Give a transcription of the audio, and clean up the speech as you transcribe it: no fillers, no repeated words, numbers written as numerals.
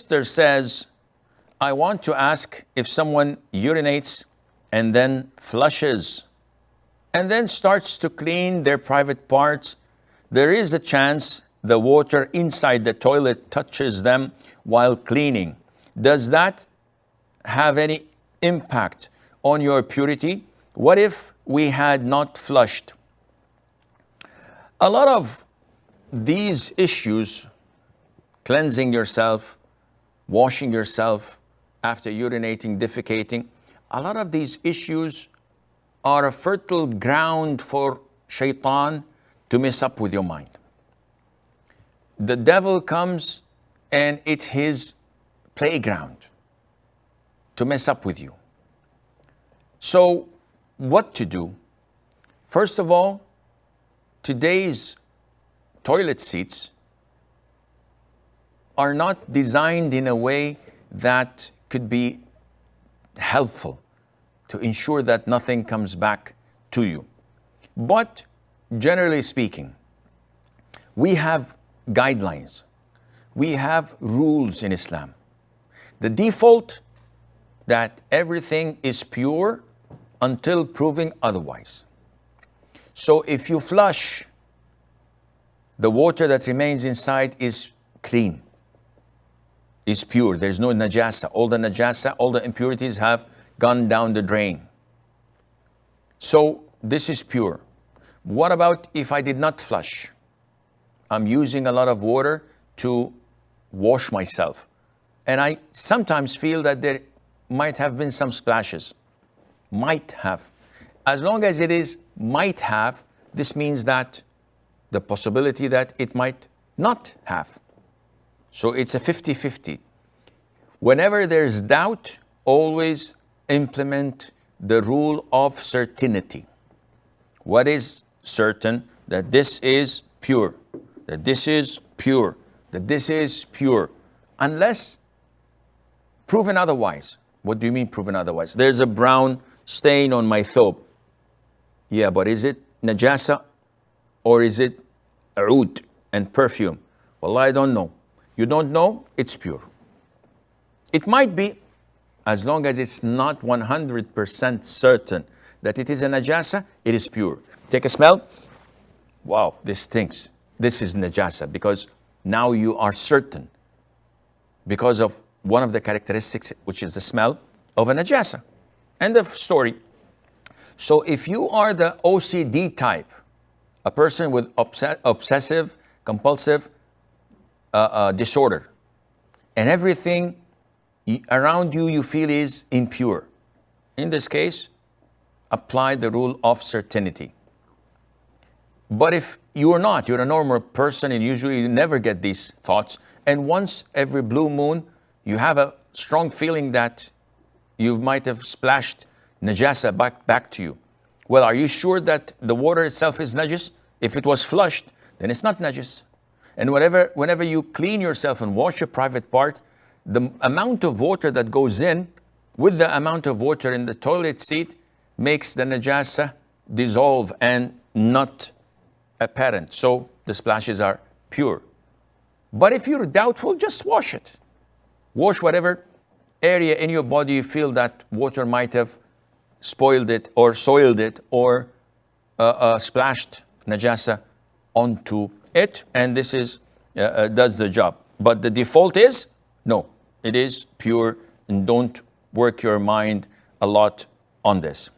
sister says, I want to ask if someone urinates and then flushes and then starts to clean their private parts, there is a chance the water inside the toilet touches them while cleaning. Does that have any impact on your purity? What if we had not flushed? A lot of these issues, cleansing yourself, washing yourself after urinating, defecating, a lot of these issues are a fertile ground for shaitan to mess up with your mind. The devil comes and it's his playground to mess up with you. So what to do? First of all, today's toilet seats are not designed in a way that could be helpful to ensure that nothing comes back to you. But generally speaking, we have guidelines. We have rules in Islam. The default that everything is pure until proving otherwise. So if you flush, the water that remains inside is clean, is pure. There's no najasa. All the impurities have gone down the drain. So this is pure. What about if I did not flush? I'm using a lot of water to wash myself. And I sometimes feel that there might have been some splashes. Might have. As long as it is might have, this means that the possibility that it might not have. So it's a 50-50. Whenever there's doubt, always implement the rule of certainty. What is certain? That this is pure, that this is pure, that this is pure. Unless proven otherwise. What do you mean proven otherwise? There's a brown stain on my thobe. Yeah, but is it najasa or is it oud and perfume? Well, I don't know. You don't know, it's pure. It might be, as long as it's not 100% certain that it is a najasa, it is pure. Take a smell. Wow, this stinks. This is najasa, because now you are certain because of one of the characteristics, which is the smell of a najasa. End of story. So if you are the OCD type, a person with obsessive compulsive disorder, and everything around you you feel is impure, in this case, apply the rule of certainty. But if you are not, you're a normal person and usually you never get these thoughts, and once every blue moon you have a strong feeling that you might have splashed najasa back to you. Well, are you sure that the water itself is najis? If it was flushed, then it's not najis. And whenever you clean yourself and wash your private part, the amount of water that goes in with the amount of water in the toilet seat makes the najasa dissolve and not apparent. So the splashes are pure. But if you're doubtful, just wash it. Wash whatever area in your body you feel that water might have spoiled it or soiled it or splashed najasa onto it, and this is does the job. But the default is no, it is pure, and don't work your mind a lot on this.